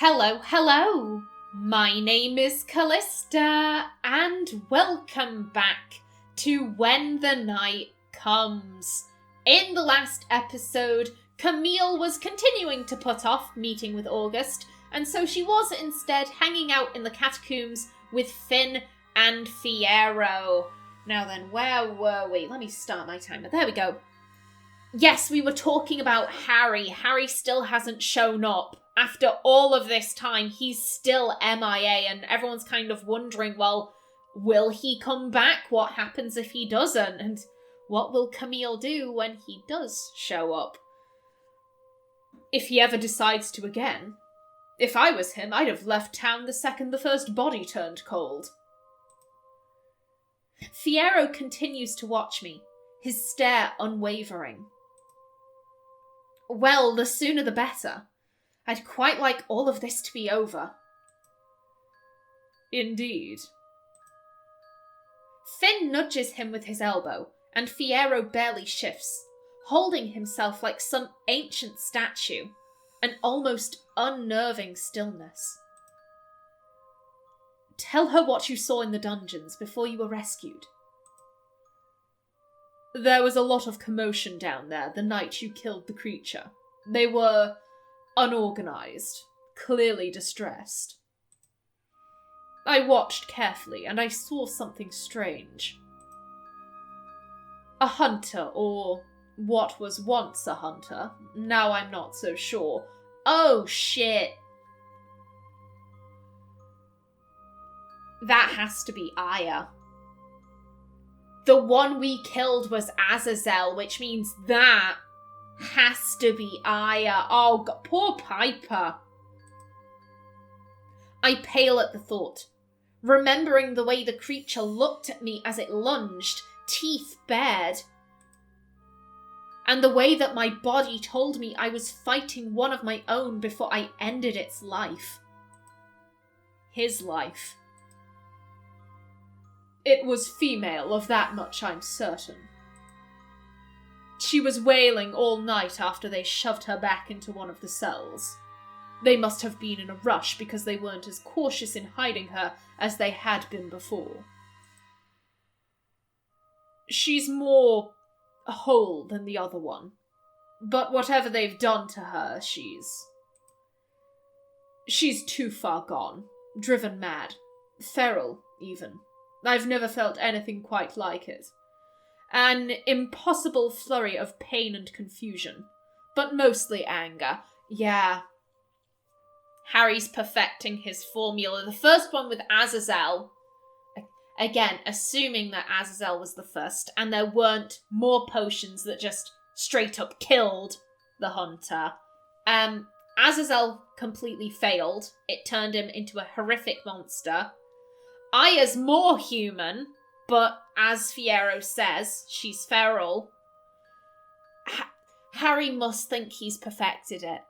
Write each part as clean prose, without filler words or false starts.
Hello. My name is Callista, and welcome back to When the Night Comes. In the last episode, Camille was continuing to put off meeting with August, and so she was instead hanging out in the catacombs with Finn and Fiyero. Now then, where were we? Let me start my timer. There we go. Yes, we were talking about Harry. Harry still hasn't shown up. After all of this time, he's still MIA, and everyone's kind of wondering, well, will he come back? What happens if he doesn't? And what will Camille do when he does show up? If he ever decides to again. If I was him, I'd have left town the second the first body turned cold. Fiyero continues to watch me, his stare unwavering. Well, the sooner the better. I'd quite like all of this to be over. Indeed. Finn nudges him with his elbow, and Fiyero barely shifts, holding himself like some ancient statue, an almost unnerving stillness. Tell her what you saw in the dungeons before you were rescued. There was a lot of commotion down there the night you killed the creature. They were unorganized, clearly distressed. I watched carefully, and I saw something strange. A hunter, or what was once a hunter. Now I'm not so sure. Oh, shit. That has to be Aya. The one we killed was Azazel, which means that has to be Aya. Oh, God, poor Piper. I pale at the thought, remembering the way the creature looked at me as it lunged, teeth bared, and the way that my body told me I was fighting one of my own before I ended its life. His life. It was female, of that much I'm certain. She was wailing all night after they shoved her back into one of the cells. They must have been in a rush because they weren't as cautious in hiding her as they had been before. She's more whole than the other one, but whatever they've done to her, she's too far gone, driven mad, feral even. I've never felt anything quite like it. An impossible flurry of pain and confusion, but mostly anger. Yeah. Harry's perfecting his formula. The first one with Azazel, again, assuming that Azazel was the first, and there weren't more potions that just straight up killed the hunter. Azazel completely failed. It turned him into a horrific monster. Aya's more human, but as Fiyero says, she's feral. Harry must think he's perfected it.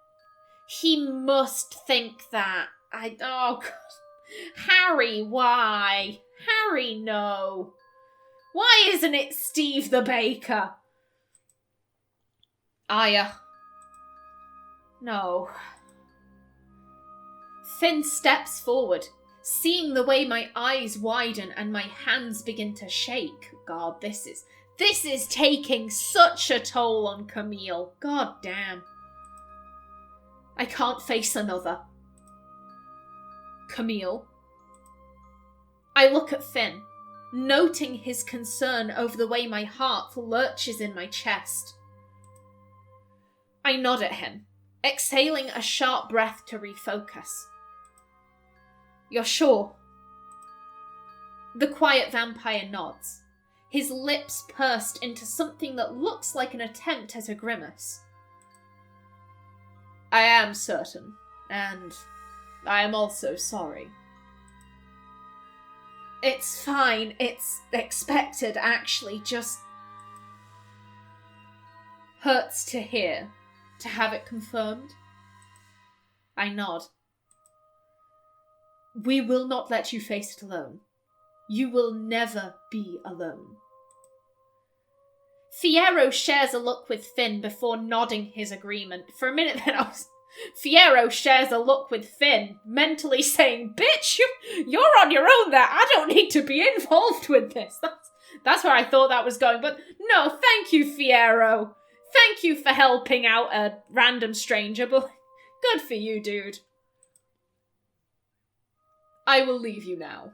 He must think that. Oh, God. Harry, why? Harry, no. Why isn't it Steve the baker? Aya. No. Finn steps forward, seeing the way my eyes widen and my hands begin to shake. God, this is taking such a toll on Camille. God damn. I can't face another. Camille. I look at Finn, noting his concern over the way my heart lurches in my chest. I nod at him, exhaling a sharp breath to refocus. You're sure? The quiet vampire nods, his lips pursed into something that looks like an attempt at a grimace. I am certain, and I am also sorry. It's fine, it's expected, actually, just hurts to hear, to have it confirmed. I nod. We will not let you face it alone. You will never be alone. Fiyero shares a look with Finn before nodding his agreement. For a minute then I was Fiero shares a look with Finn, mentally saying, "Bitch, you're on your own there. I don't need to be involved with this." That's where I thought that was going. But no, thank you, Fiero. Thank you for helping out a random stranger, but good for you, dude. I will leave you now.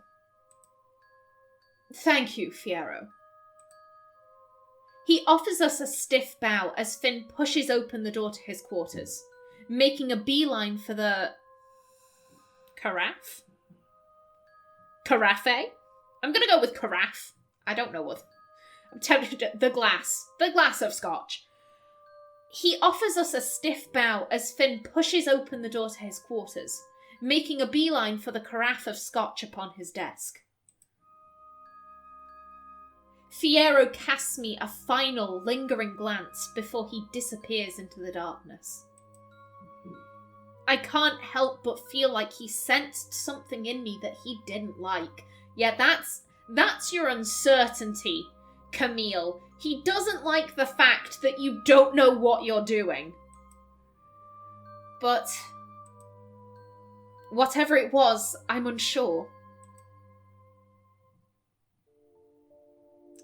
Thank you, Fiero. He offers us a stiff bow as Finn pushes open the door to his quarters, making a beeline for the... carafe? Carafe? I'm gonna go with carafe. I don't know what... I'm tempted to... The glass of scotch. He offers us a stiff bow as Finn pushes open the door to his quarters, making a beeline for the carafe of scotch upon his desk. Fiero casts me a final, lingering glance before he disappears into the darkness. I can't help but feel like he sensed something in me that he didn't like. Yeah, that's your uncertainty, Camille. He doesn't like the fact that you don't know what you're doing. But whatever it was, I'm unsure.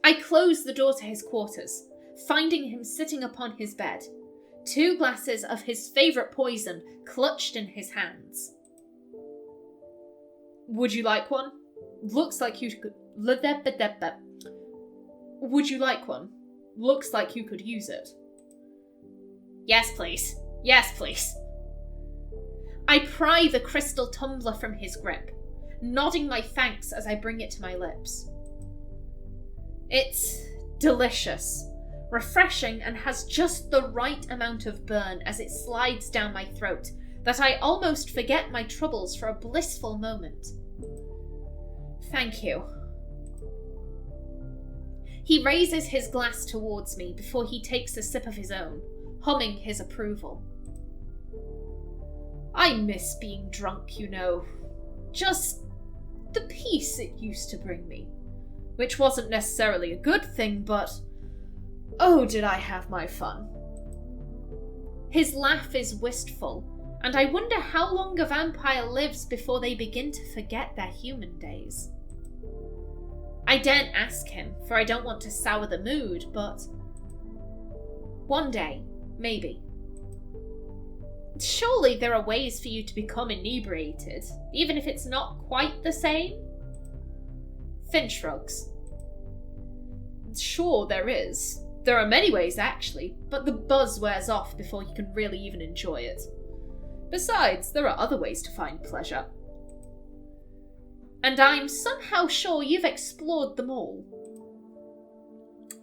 I close the door to his quarters, finding him sitting upon his bed, 2 glasses of his favourite poison clutched in his hands. Would you like one? Looks like you could... Would you like one? Looks like you could use it. Yes, please. Yes, please. I pry the crystal tumbler from his grip, nodding my thanks as I bring it to my lips. It's delicious, refreshing, and has just the right amount of burn as it slides down my throat that I almost forget my troubles for a blissful moment. Thank you. He raises his glass towards me before he takes a sip of his own, humming his approval. I miss being drunk, you know. Just the peace it used to bring me. Which wasn't necessarily a good thing, but oh, did I have my fun. His laugh is wistful, and I wonder how long a vampire lives before they begin to forget their human days. I daren't ask him, for I don't want to sour the mood, but one day, maybe. Surely there are ways for you to become inebriated, even if it's not quite the same? Finn shrugs. Sure, there is. There are many ways, actually, but the buzz wears off before you can really even enjoy it. Besides, there are other ways to find pleasure. And I'm somehow sure you've explored them all.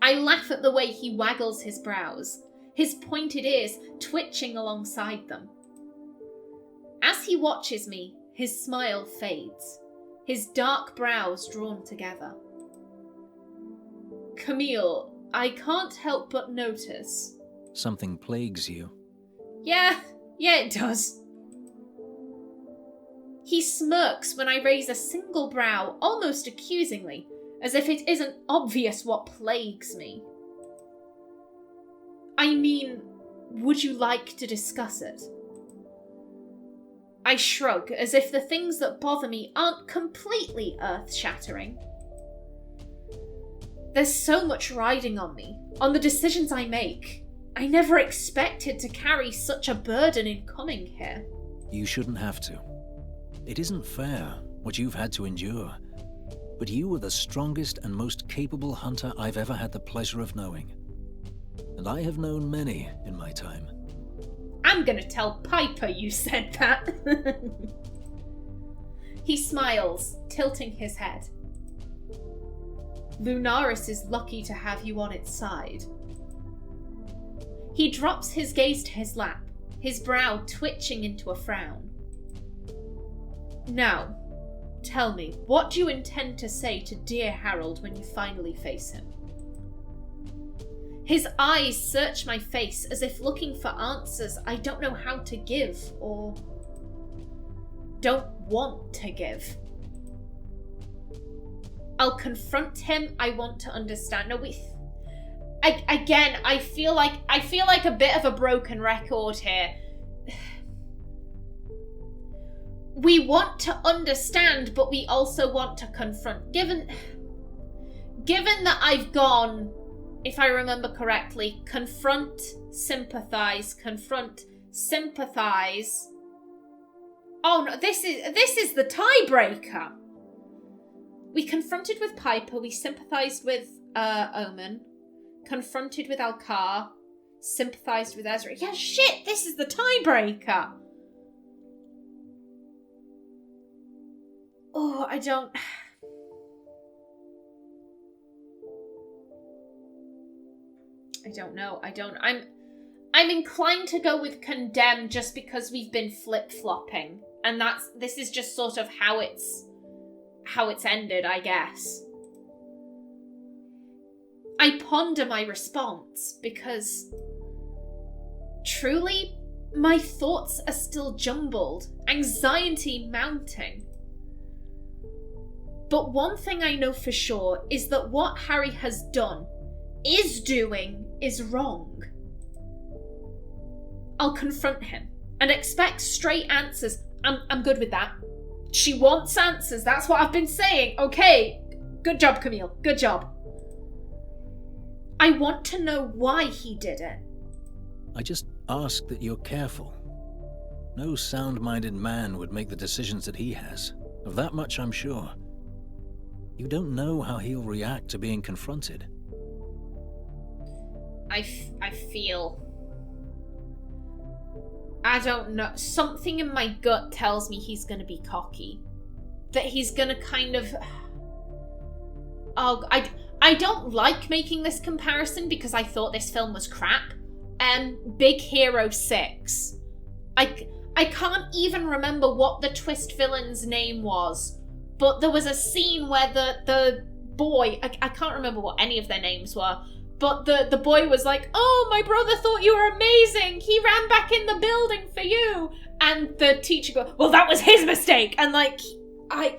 I laugh at the way he waggles his brows, his pointed ears twitching alongside them. As he watches me, his smile fades, his dark brows drawn together. Camille, I can't help but notice. Something plagues you. Yeah, it does. He smirks when I raise a single brow, almost accusingly, as if it isn't obvious what plagues me. I mean, would you like to discuss it? I shrug, as if the things that bother me aren't completely earth-shattering. There's so much riding on me, on the decisions I make. I never expected to carry such a burden in coming here. You shouldn't have to. It isn't fair, what you've had to endure. But you were the strongest and most capable hunter I've ever had the pleasure of knowing. And I have known many in my time. I'm gonna tell Piper you said that. He smiles, tilting his head. Lunaris is lucky to have you on its side. He drops his gaze to his lap, his brow twitching into a frown. Now, tell me, what do you intend to say to dear Harold when you finally face him? His eyes search my face as if looking for answers I don't know how to give, or don't want to give. I'll confront him. I want to understand. No, I feel like a bit of a broken record here. we want to understand, but we also want to confront. Given that I've gone, if I remember correctly, confront, sympathize. Oh no, this is the tiebreaker. We confronted with Piper, we sympathized with Omen, confronted with Alcar, sympathized with Ezra. Yeah, shit, this is the tiebreaker. Oh, I don't know. I'm inclined to go with condemn just because we've been flip-flopping. And this is just sort of how it's ended, I guess. I ponder my response because truly my thoughts are still jumbled, anxiety mounting. But one thing I know for sure is that what Harry has done, is doing, is wrong. I'll confront him and expect straight answers. I'm good with that. She wants answers. That's what I've been saying. Okay. Good job, Camille. Good job. I want to know why he did it. I just ask that you're careful. No sound-minded man would make the decisions that he has. Of that much I'm sure. You don't know how he'll react to being confronted. I feel... I don't know. Something in my gut tells me he's going to be cocky. That he's going to kind of... Oh, I don't like making this comparison because I thought this film was crap. Big Hero 6. I can't even remember what the twist villain's name was, but there was a scene where the boy... I can't remember what any of their names were, but the boy was like, oh, my brother thought you were amazing. He ran back in the building for you. And the teacher goes, well, that was his mistake. And like, I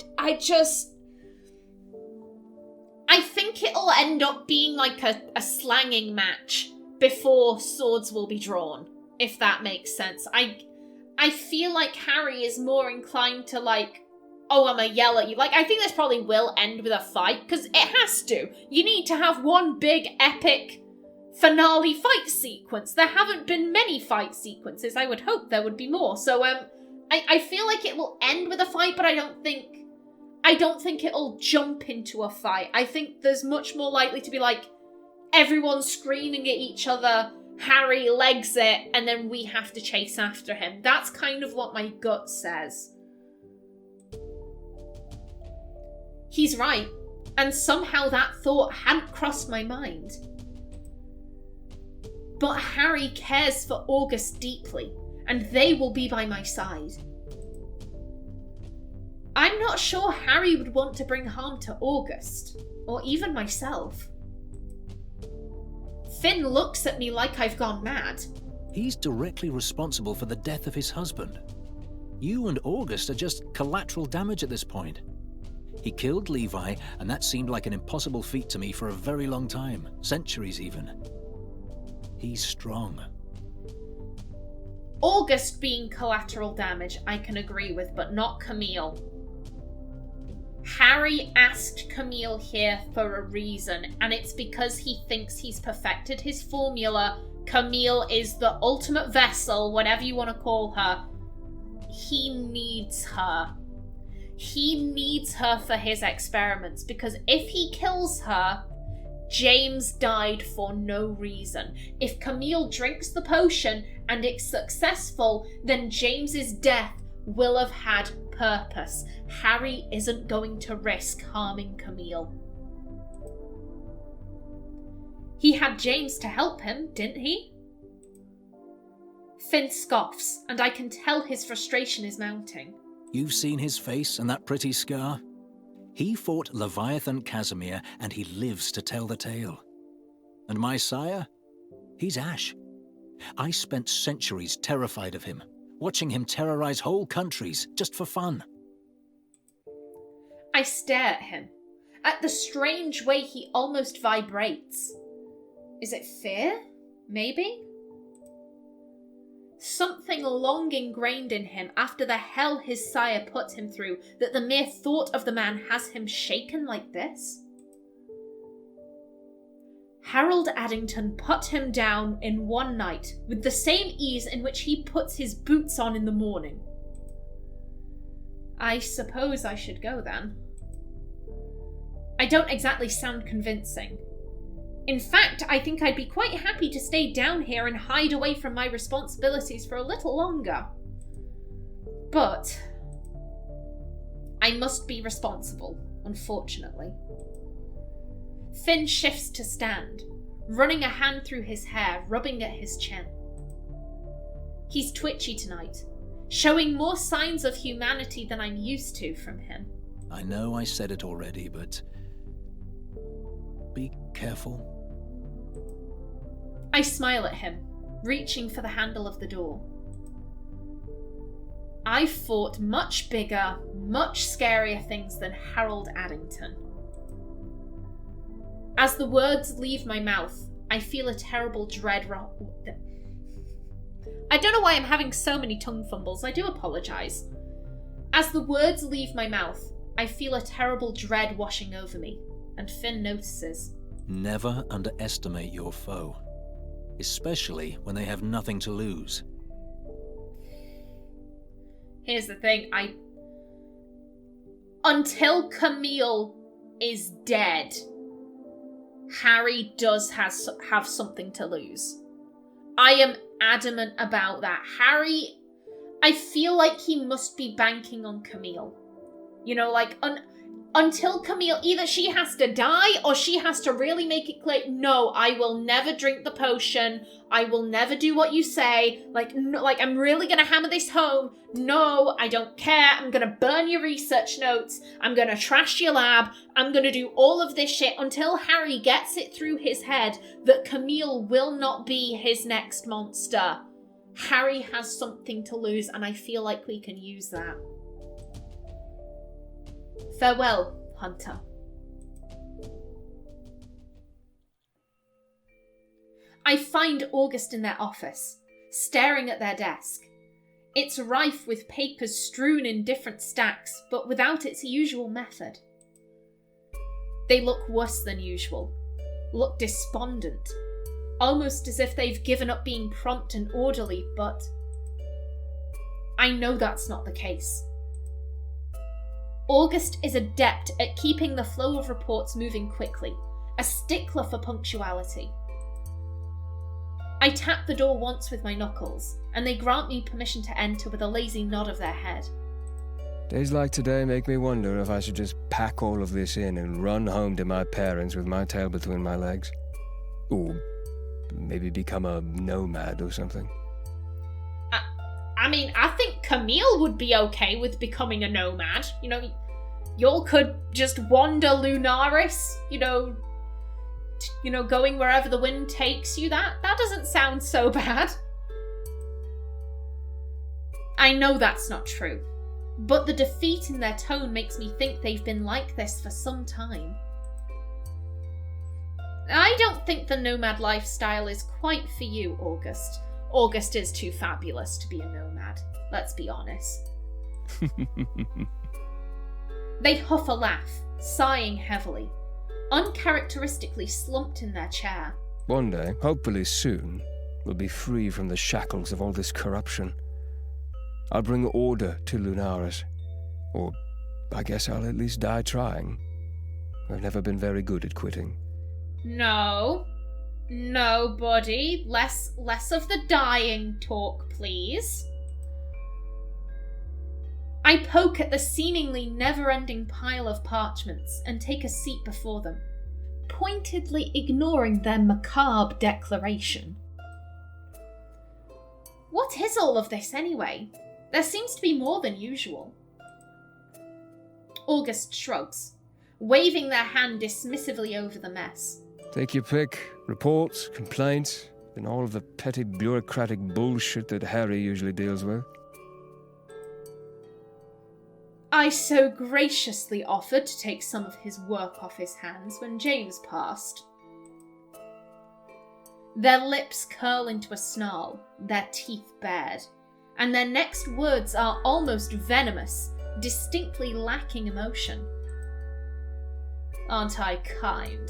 think it'll end up being like a slanging match before swords will be drawn, if that makes sense. I feel like Harry is more inclined to like, oh, I'm gonna yell at you. Like, I think this probably will end with a fight, because it has to. You need to have one big, epic, finale fight sequence. There haven't been many fight sequences. I would hope there would be more. So, I feel like it will end with a fight, but I don't think it'll jump into a fight. I think there's much more likely to be, like, everyone screaming at each other, Harry legs it, and then we have to chase after him. That's kind of what my gut says. He's right, and somehow that thought hadn't crossed my mind. But Harry cares for August deeply, and they will be by my side. I'm not sure Harry would want to bring harm to August, or even myself. Finn looks at me like I've gone mad. He's directly responsible for the death of his husband. You and August are just collateral damage at this point. He killed Levi, and that seemed like an impossible feat to me for a very long time, centuries even. He's strong. August being collateral damage, I can agree with, but not Camille. Harry asked Camille here for a reason, and it's because he thinks he's perfected his formula. Camille is the ultimate vessel, whatever you want to call her. He needs her. He needs her for his experiments, because if he kills her, James died for no reason. If Camille drinks the potion and it's successful, then James's death will have had purpose. Harry isn't going to risk harming Camille. He had James to help him, didn't he? Finn scoffs, and I can tell his frustration is mounting. You've seen his face and that pretty scar? He fought Leviathan Casimir, and he lives to tell the tale. And my sire? He's Ash. I spent centuries terrified of him, watching him terrorize whole countries just for fun. I stare at him, at the strange way he almost vibrates. Is it fear? Maybe? something long ingrained in him after the hell his sire put him through, that the mere thought of the man has him shaken like this? Harold Addington put him down in one night with the same ease in which he puts his boots on in the morning. I suppose I should go then. I don't exactly sound convincing. In fact, I think I'd be quite happy to stay down here and hide away from my responsibilities for a little longer. But I must be responsible, unfortunately. Finn shifts to stand, running a hand through his hair, rubbing at his chin. He's twitchy tonight, showing more signs of humanity than I'm used to from him. I know I said it already, but be careful. I smile at him, reaching for the handle of the door. I've fought much bigger, much scarier things than Harold Addington. As the words leave my mouth, I feel a terrible dread. I don't know why I'm having so many tongue fumbles. I do apologise. As the words leave my mouth, I feel a terrible dread washing over me, and Finn notices. Never underestimate your foe, especially when they have nothing to lose. Here's the thing, until Camille is dead, Harry does have something to lose. I am adamant about that. Harry, I feel like he must be banking on Camille. You know, like, until Camille, either she has to die or she has to really make it clear, no, I will never drink the potion. I will never do what you say. Like, no, like, I'm really going to hammer this home. No, I don't care. I'm going to burn your research notes. I'm going to trash your lab. I'm going to do all of this shit until Harry gets it through his head that Camille will not be his next monster. Harry has something to lose, and I feel like we can use that. Farewell, Hunter. I find August in their office, staring at their desk. It's rife with papers strewn in different stacks, but without its usual method. They look worse than usual, look despondent, almost as if they've given up being prompt and orderly, but I know that's not the case. August is adept at keeping the flow of reports moving quickly, a stickler for punctuality. I tap the door once with my knuckles, and they grant me permission to enter with a lazy nod of their head. Days like today make me wonder if I should just pack all of this in and run home to my parents with my tail between my legs. Or maybe become a nomad or something. I mean, I think Camille would be okay with becoming a nomad. You know, y'all could just wander Lunaris, going wherever the wind takes you. That doesn't sound so bad. I know that's not true, but the defeat in their tone makes me think they've been like this for some time. I don't think the nomad lifestyle is quite for you, August. August is too fabulous to be a nomad, let's be honest. They huff a laugh, sighing heavily, uncharacteristically slumped in their chair. One day, hopefully soon, we'll be free from the shackles of all this corruption. I'll bring order to Lunaris. Or I guess I'll at least die trying. I've never been very good at quitting. No, buddy. Less of the dying talk, please. I poke at the seemingly never-ending pile of parchments and take a seat before them, pointedly ignoring their macabre declaration. What is all of this, anyway? There seems to be more than usual. August shrugs, waving their hand dismissively over the mess. Take your pick. Reports, complaints, and all of the petty bureaucratic bullshit that Harry usually deals with. I so graciously offered to take some of his work off his hands when James passed. Their lips curl into a snarl, their teeth bared, and their next words are almost venomous, distinctly lacking emotion. Aren't I kind?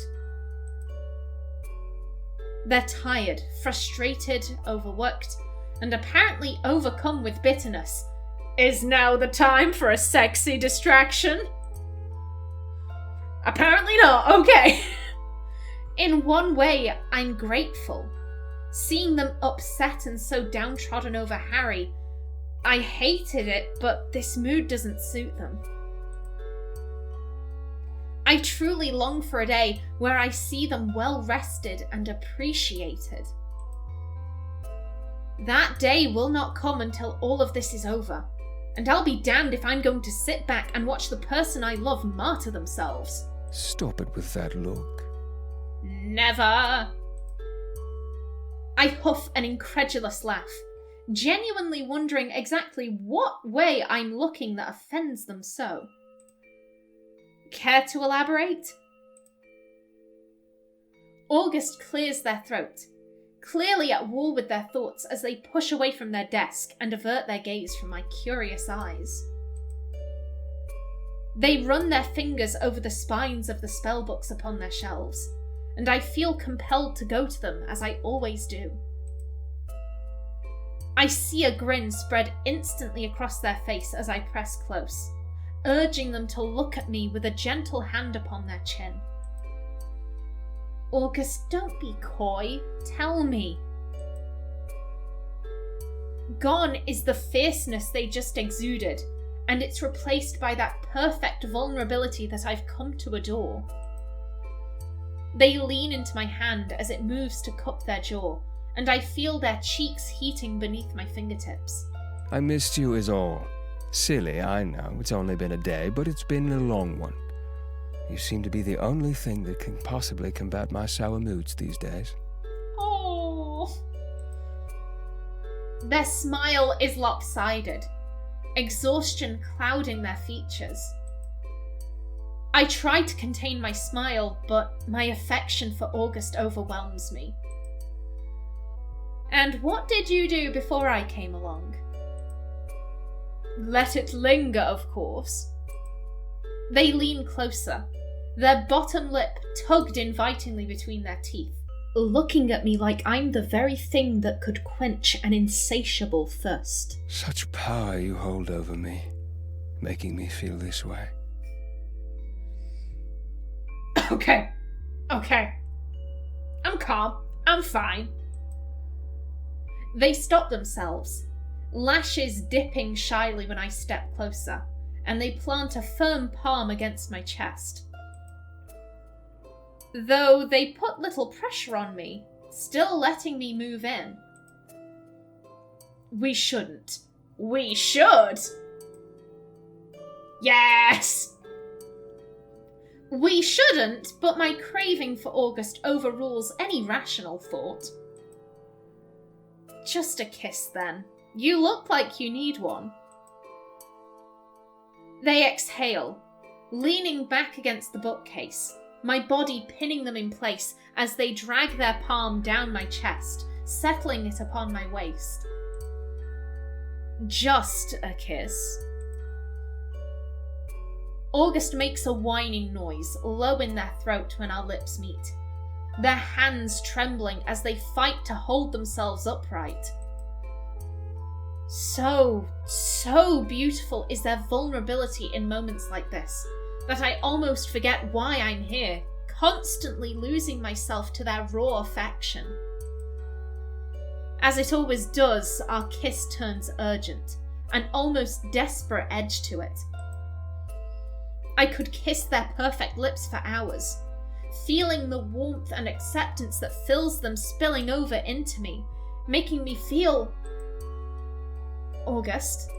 They're tired, frustrated, overworked, and apparently overcome with bitterness. Is now the time for a sexy distraction? Apparently not, okay. In one way, I'm grateful. Seeing them upset and so downtrodden over Harry, I hated it, but this mood doesn't suit them. I truly long for a day where I see them well rested and appreciated. That day will not come until all of this is over, and I'll be damned if I'm going to sit back and watch the person I love martyr themselves. Stop it with that look. Never. I huff an incredulous laugh, genuinely wondering exactly what way I'm looking that offends them so. Care to elaborate? August clears their throat, clearly at war with their thoughts as they push away from their desk and avert their gaze from my curious eyes. They run their fingers over the spines of the spellbooks upon their shelves, and I feel compelled to go to them as I always do. I see a grin spread instantly across their face as I press close, urging them to look at me with a gentle hand upon their chin. August, don't be coy. Tell me. Gone is the fierceness they just exuded, and it's replaced by that perfect vulnerability that I've come to adore. They lean into my hand as it moves to cup their jaw, and I feel their cheeks heating beneath my fingertips. I missed you is all. Silly, I know. It's only been a day, but it's been a long one. You seem to be the only thing that can possibly combat my sour moods these days. Oh. Their smile is lopsided, exhaustion clouding their features. I try to contain my smile, but my affection for August overwhelms me. And what did you do before I came along? Let it linger, of course. They lean closer, their bottom lip tugged invitingly between their teeth, looking at me like I'm the very thing that could quench an insatiable thirst. Such power you hold over me, making me feel this way. Okay. I'm calm. I'm fine. They stop themselves, lashes dipping shyly when I step closer, and they plant a firm palm against my chest. Though they put little pressure on me, still letting me move in. We shouldn't. We should! Yes! We shouldn't, but my craving for August overrules any rational thought. Just a kiss, then. You look like you need one. They exhale, leaning back against the bookcase, my body pinning them in place as they drag their palm down my chest, settling it upon my waist. Just a kiss. August makes a whining noise, low in their throat when our lips meet, their hands trembling as they fight to hold themselves upright. So beautiful is their vulnerability in moments like this, that I almost forget why I'm here, constantly losing myself to their raw affection. As it always does, our kiss turns urgent, an almost desperate edge to it. I could kiss their perfect lips for hours, feeling the warmth and acceptance that fills them spilling over into me, making me feel... August.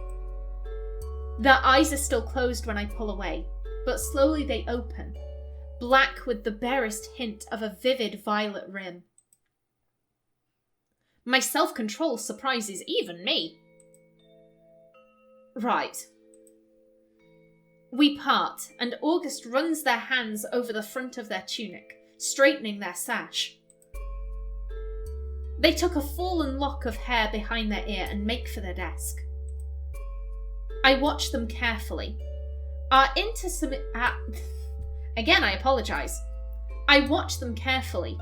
Their eyes are still closed when I pull away, but slowly they open, black with the barest hint of a vivid violet rim. My self-control surprises even me. Right. We part, and August runs their hands over the front of their tunic, straightening their sash. They took a fallen lock of hair behind their ear and make for their desk. I watched them carefully. Again, I apologise. I watched them carefully.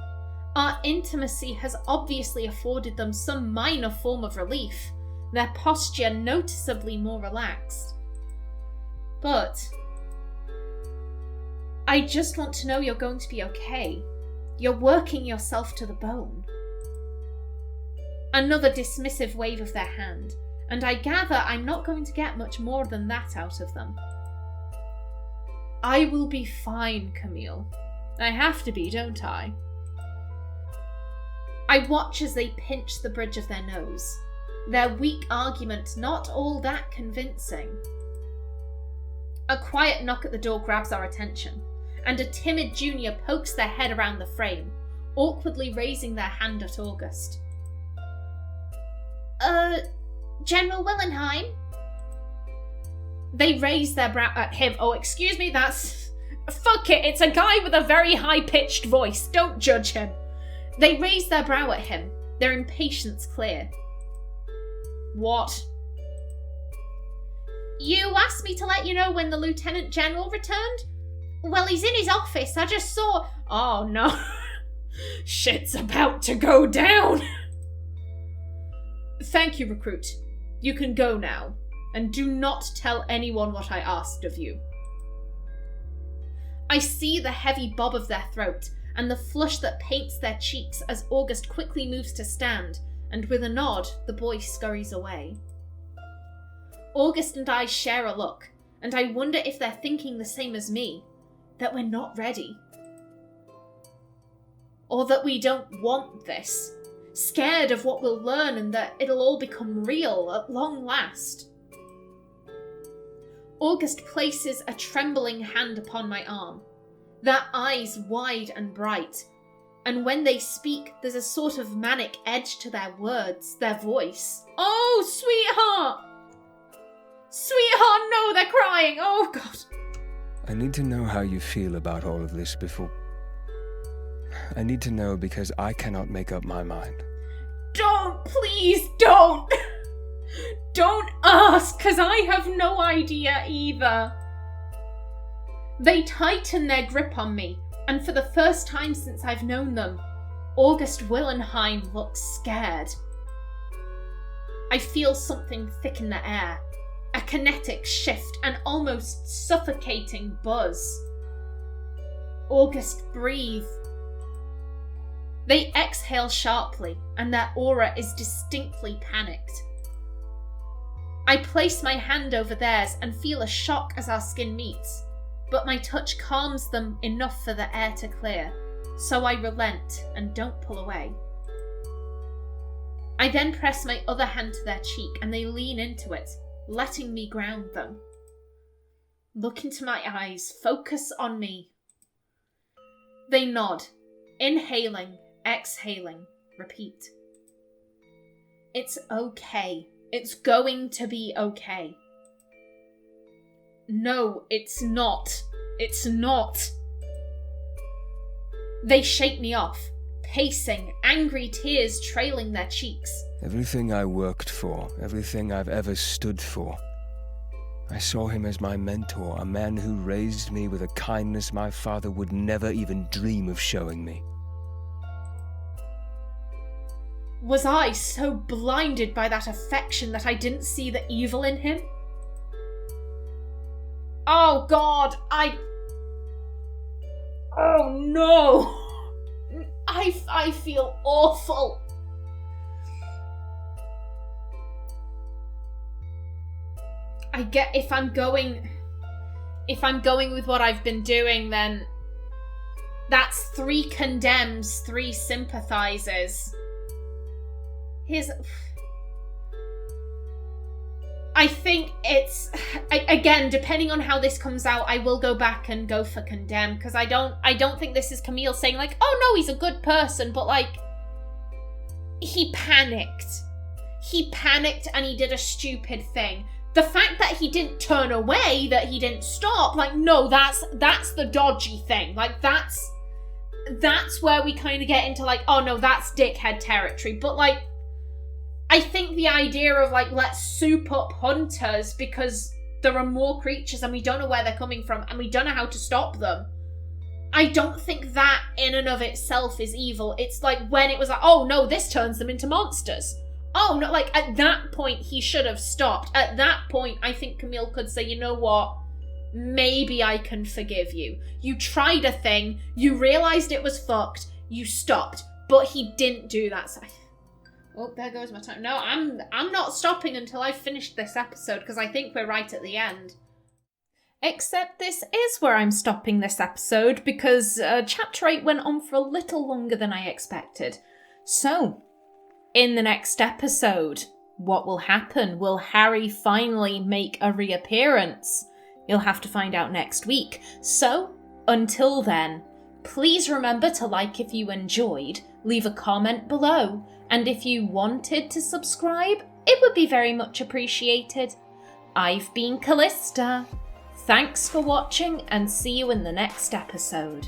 Our intimacy has obviously afforded them some minor form of relief, their posture noticeably more relaxed. But I just want to know you're going to be okay. You're working yourself to the bone. Another dismissive wave of their hand, and I gather I'm not going to get much more than that out of them. I will be fine, Camille. I have to be, don't I? I watch as they pinch the bridge of their nose, their weak argument not all that convincing. A quiet knock at the door grabs our attention, and a timid junior pokes their head around the frame, awkwardly raising their hand at August. General Willenheim? They raise their brow at him. Oh, excuse me, that's... Fuck it, it's a guy with a very high-pitched voice. Don't judge him. They raise their brow at him, their impatience clear. What? You asked me to let you know when the Lieutenant General returned? Well, he's in his office. I just saw... Oh, no. Shit's about to go down. Thank you, Recruit. You can go now, and do not tell anyone what I asked of you. I see the heavy bob of their throat, and the flush that paints their cheeks as August quickly moves to stand, and with a nod, the boy scurries away. August and I share a look, and I wonder if they're thinking the same as me, that we're not ready. Or that we don't want this, scared of what we'll learn and that it'll all become real at long last. August places a trembling hand upon my arm, their eyes wide and bright, and when they speak, there's a sort of manic edge to their words, their voice. Oh, sweetheart! Sweetheart, no, they're crying! Oh, God! I need to know how you feel about all of this before... I need to know because I cannot make up my mind. Don't, please, don't! Don't ask, because I have no idea either. They tighten their grip on me, and for the first time since I've known them, August Willenheim looks scared. I feel something thick in the air, a kinetic shift, an almost suffocating buzz. August, breathe. They exhale sharply, and their aura is distinctly panicked. I place my hand over theirs and feel a shock as our skin meets, but my touch calms them enough for the air to clear, so I relent and don't pull away. I then press my other hand to their cheek and they lean into it, letting me ground them. Look into my eyes, focus on me. They nod, inhaling, exhaling, repeat. It's okay. It's going to be okay. No, it's not. It's not. They shake me off, pacing, angry tears trailing their cheeks. Everything I worked for, everything I've ever stood for. I saw him as my mentor, a man who raised me with a kindness my father would never even dream of showing me. Was I so blinded by that affection that I didn't see the evil in him? Oh God, Oh no! I feel awful. I get if I'm going with what I've been doing, then that's 3 condemns, 3 sympathizes. I think it's, again, depending on how this comes out, I will go back and go for condemn, because I don't think this is Camille saying like, oh no, he's a good person, but like, he panicked. He panicked and he did a stupid thing. The fact that he didn't turn away, that he didn't stop, like, no, that's the dodgy thing. Like, that's that's where we kind of get into like, oh no, that's dickhead territory. But like, I think the idea of like, let's soup up hunters because there are more creatures and we don't know where they're coming from and we don't know how to stop them. I don't think that in and of itself is evil. It's like when it was like, oh no, this turns them into monsters. Oh no, like at that point he should have stopped. At that point, I think Camille could say, you know what? Maybe I can forgive you. You tried a thing, you realised it was fucked, you stopped. But he didn't do that. So oh, there goes my time. No, I'm not stopping until I've finished this episode because I think we're right at the end. Except this is where I'm stopping this episode because Chapter 8 went on for a little longer than I expected. So, in the next episode, what will happen? Will Harry finally make a reappearance? You'll have to find out next week. So, until then, please remember to like if you enjoyed, leave a comment below, and if you wanted to subscribe, it would be very much appreciated. I've been Callista. Thanks for watching and see you in the next episode.